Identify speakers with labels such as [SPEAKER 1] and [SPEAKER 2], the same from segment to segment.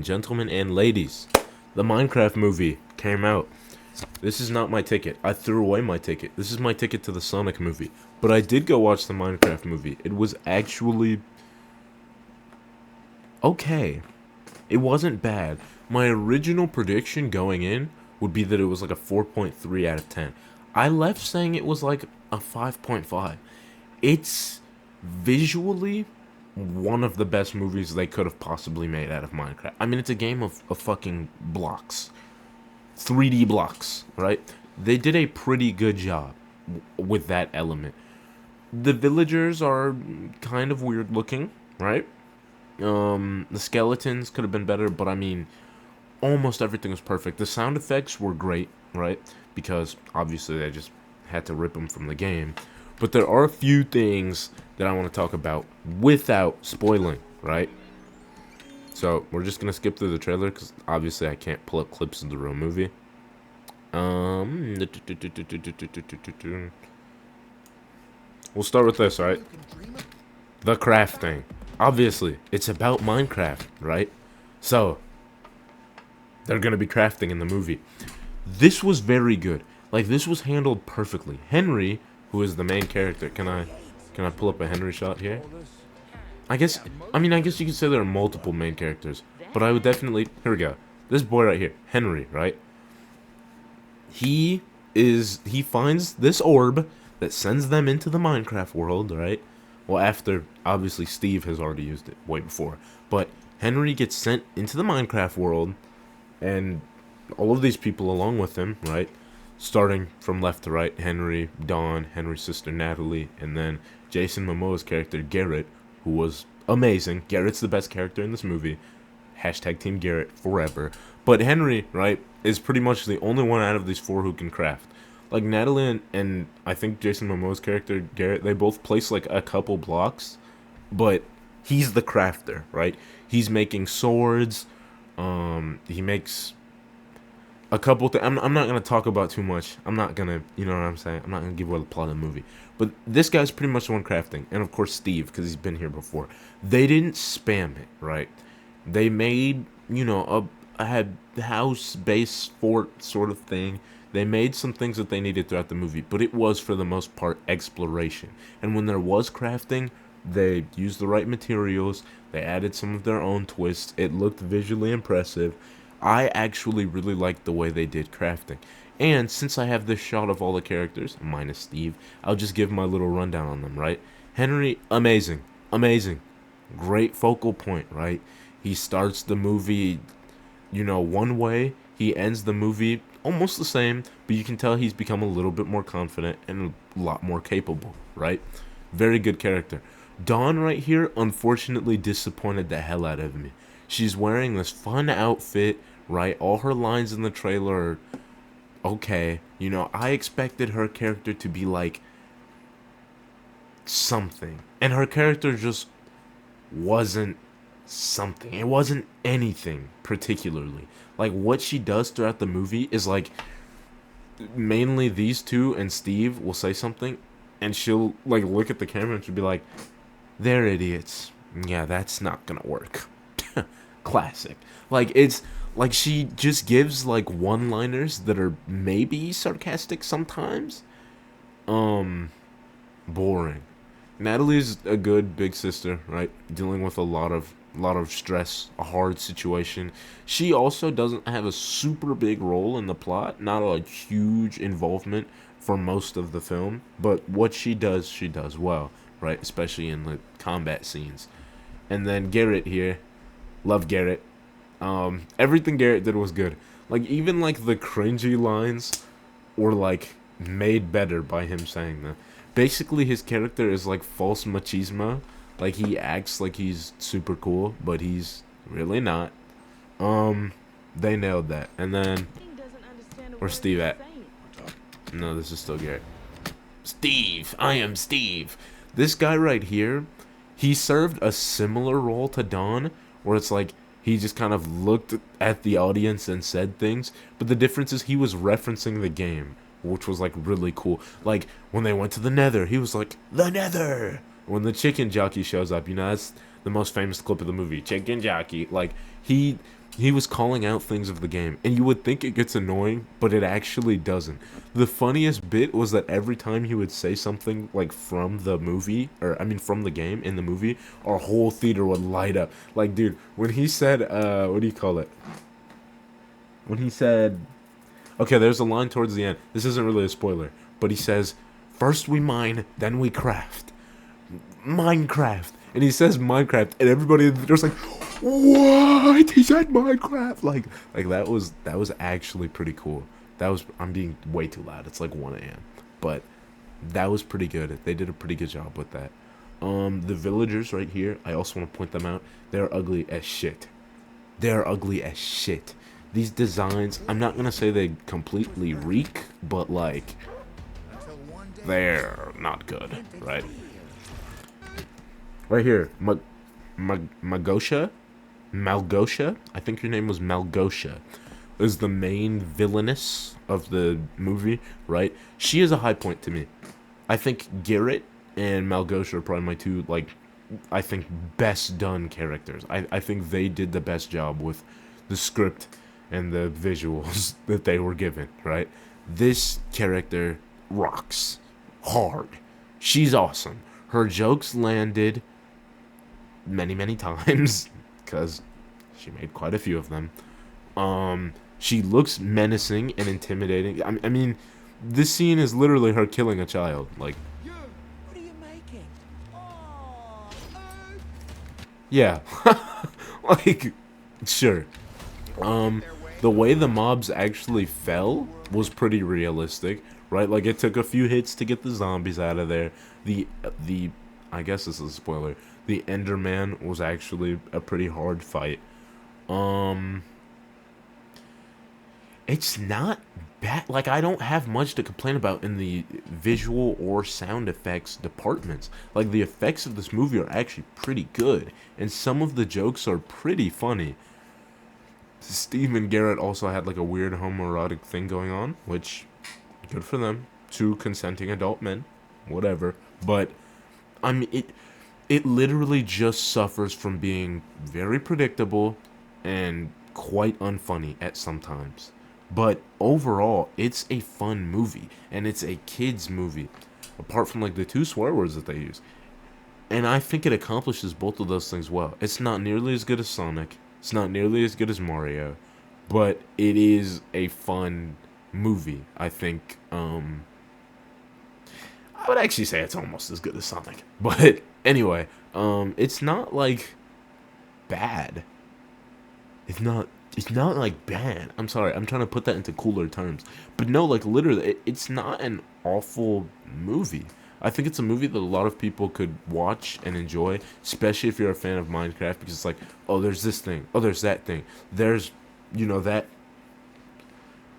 [SPEAKER 1] Gentlemen and ladies, the Minecraft movie came out. This is not my ticket. I threw away my ticket. This is my ticket to the Sonic movie. But I did go watch the Minecraft movie. It was actually okay. It wasn't bad. My original prediction going in would be that it was like a 4.3 out of 10. I left saying it was like a 5.5. It's visually one of the best movies they could have possibly made out of Minecraft. I mean, it's a game of fucking blocks. 3D blocks, right? They did a pretty good job with that element. The villagers are kind of weird looking, right? The skeletons could have been better, but I mean, almost everything was perfect. The sound effects were great, right? Because obviously they just had to rip them from the game. But there are a few things that I want to talk about without spoiling, right? So we're just gonna skip through the trailer because obviously I can't pull up clips of the real movie. We'll start with this, right? The crafting. Obviously, it's about Minecraft, right? So they're gonna be crafting in the movie. This was very good. Like, this was handled perfectly. Henry, who is the main character, can I pull up a Henry shot here? I guess you could say there are multiple main characters, but I would definitely, here we go. This boy right here, Henry, right? He finds this orb that sends them into the Minecraft world, right? Well, after, obviously, Steve has already used it way before. But Henry gets sent into the Minecraft world, and all of these people along with him, right? Starting from left to right, Henry, Dawn, Henry's sister Natalie, and then Jason Momoa's character Garrett, who was amazing. Garrett's the best character in this movie. Hashtag Team Garrett forever. But Henry, right, is pretty much the only one out of these four who can craft. Like, Natalie and I think Jason Momoa's character Garrett, they both place like a couple blocks, but he's the crafter, right? He's making swords. He makes a couple things. I'm not gonna talk about too much. I'm not gonna, you know what I'm saying? I'm not gonna give away the plot of the movie. But this guy's pretty much the one crafting, and of course Steve, because he's been here before. They didn't spam it, right? They made, had house base fort sort of thing. They made some things that they needed throughout the movie, but it was for the most part exploration. And when there was crafting, they used the right materials. They added some of their own twists. It looked visually impressive. I actually really liked the way they did crafting. And since I have this shot of all the characters, minus Steve, I'll just give my little rundown on them, right? Henry, amazing. Amazing. Great focal point, right? He starts the movie, one way. He ends the movie almost the same, but you can tell he's become a little bit more confident and a lot more capable, right? Very good character. Dawn right here, unfortunately, disappointed the hell out of me. She's wearing this fun outfit, right? All her lines in the trailer are okay. I expected her character to be like something. And her character just wasn't something. It wasn't anything particularly. Like, what she does throughout the movie is like mainly these two and Steve will say something and she'll like look at the camera and she'll be like, "They're idiots. Yeah, that's not gonna work." Classic. Like, it's like she just gives like one-liners that are maybe sarcastic sometimes. Boring. Natalie's a good big sister, right? Dealing with a lot of stress, a hard situation. She also doesn't have a super big role in the plot, not a huge involvement for most of the film, but what she does well, right? Especially in the combat scenes. And then Garrett here, love Garrett. Everything Garrett did was good. Like, even like the cringy lines were like made better by him saying them. Basically, his character is like false machismo. Like, he acts like he's super cool, but he's really not. They nailed that. And then, where's Steve at? No, this is still Garrett. Steve, I am Steve. This guy right here, he served a similar role to Don, where it's like he just kind of looked at the audience and said things, but the difference is he was referencing the game, which was like really cool. Like, when they went to the Nether, he was like, "The Nether." When the chicken jockey shows up, that's the most famous clip of the movie, chicken jockey. Like, he He was calling out things of the game, and you would think it gets annoying, but it actually doesn't. The funniest bit was that every time he would say something like from the movie, or I mean from the game in the movie, our whole theater would light up. Like, dude, when he said, what do you call it? When he said, okay, there's a line towards the end. This isn't really a spoiler, but he says, "First we mine, then we craft." Minecraft. And he says Minecraft, and everybody there's like, what? He said Minecraft. Like that was actually pretty cool. I'm being way too loud. It's like 1 a.m. But that was pretty good. They did a pretty good job with that. The villagers right here, I also want to point them out. They're ugly as shit. They're ugly as shit. These designs, I'm not gonna say they completely reek, but like, they're not good, right? Right here, Malgosha, I think your name was Malgosha, is the main villainess of the movie, right? She is a high point to me. I think Garrett and Malgosha are probably my two, like, I think best done characters. I think they did the best job with the script and the visuals that they were given, right? This character rocks hard. She's awesome. Her jokes landed many times because she made quite a few of them. She looks menacing and intimidating. I mean, this scene is literally her killing a child. Like,
[SPEAKER 2] What are you making? Oh,
[SPEAKER 1] yeah. Like, sure. The way the mobs actually fell was pretty realistic, right? Like, it took a few hits to get the zombies out of there. I guess this is a spoiler. The Enderman was actually a pretty hard fight. It's not bad. Like, I don't have much to complain about in the visual or sound effects departments. Like, the effects of this movie are actually pretty good, and some of the jokes are pretty funny. Steve and Garrett also had like a weird homoerotic thing going on, which, good for them. Two consenting adult men, whatever. But I mean, it literally just suffers from being very predictable and quite unfunny at some times. But overall, it's a fun movie, and it's a kids movie, apart from like the 2 swear words that they use. And I think it accomplishes both of those things well. It's not nearly as good as Sonic. It's not nearly as good as Mario, but it is a fun movie. I think, I would actually say it's almost as good as Sonic. But anyway, it's not like bad. It's not like bad. I'm sorry. I'm trying to put that into cooler terms. But no, like literally, it's not an awful movie. I think it's a movie that a lot of people could watch and enjoy, especially if you're a fan of Minecraft, because it's like, oh, there's this thing, oh, there's that thing, there's, you know, that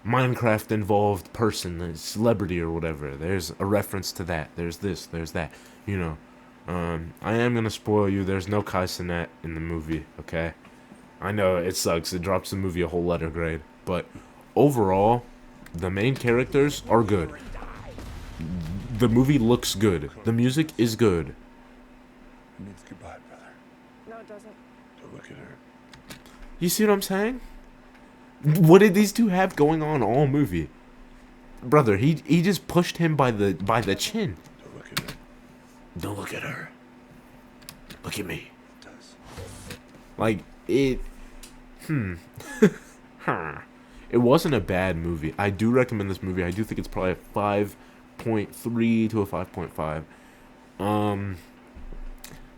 [SPEAKER 1] Minecraft-involved person, the celebrity or whatever, there's a reference to that, there's this, there's that, you know. I am going to spoil you, there's no Kai Cenat in the movie, okay? I know, it sucks, it drops the movie a whole letter grade, but overall, the main characters are good. The movie looks good. The music is good.
[SPEAKER 3] It means goodbye, brother.
[SPEAKER 2] no, it doesn't.
[SPEAKER 3] Don't look at her.
[SPEAKER 1] You see what I'm saying? What did these two have going on all movie? Brother, he just pushed him by the chin.
[SPEAKER 3] Don't look at her.
[SPEAKER 1] Don't look at her. Look at me.
[SPEAKER 3] It does.
[SPEAKER 1] Like, it... It wasn't a bad movie. I do recommend this movie. I do think it's probably a 5.3 to a 5.5.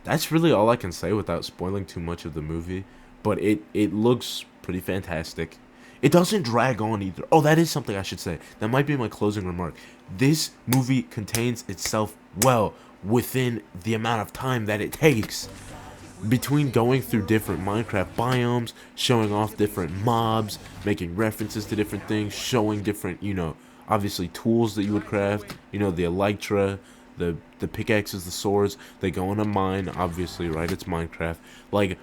[SPEAKER 1] That's really all I can say without spoiling too much of the movie. But it looks pretty fantastic. It doesn't drag on either. Oh, that is something I should say. That might be my closing remark. This movie contains itself well within the amount of time that it takes. Between going through different Minecraft biomes, showing off different mobs, making references to different things, showing different, you know, obviously tools that you would craft, you know, the elytra, the pickaxes, the swords, they go in a mine, obviously, right? It's Minecraft. Like,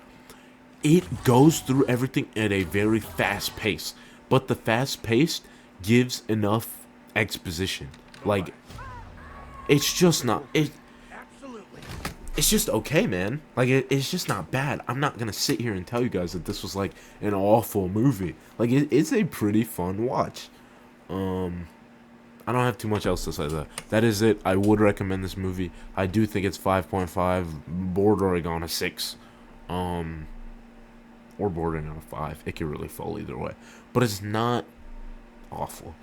[SPEAKER 1] it goes through everything at a very fast pace, but the fast pace gives enough exposition. Like, it's just not, it's just okay, man. Like, it's just not bad. I'm not gonna sit here and tell you guys that this was like an awful movie. Like, it's a pretty fun watch. I don't have too much else to say though. That is it. I would recommend this movie. I do think it's 5.5, bordering on a 6, or bordering on a 5. It could really fall either way, but it's not awful.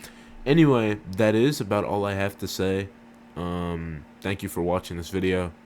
[SPEAKER 1] Anyway, that is about all I have to say. Thank you for watching this video.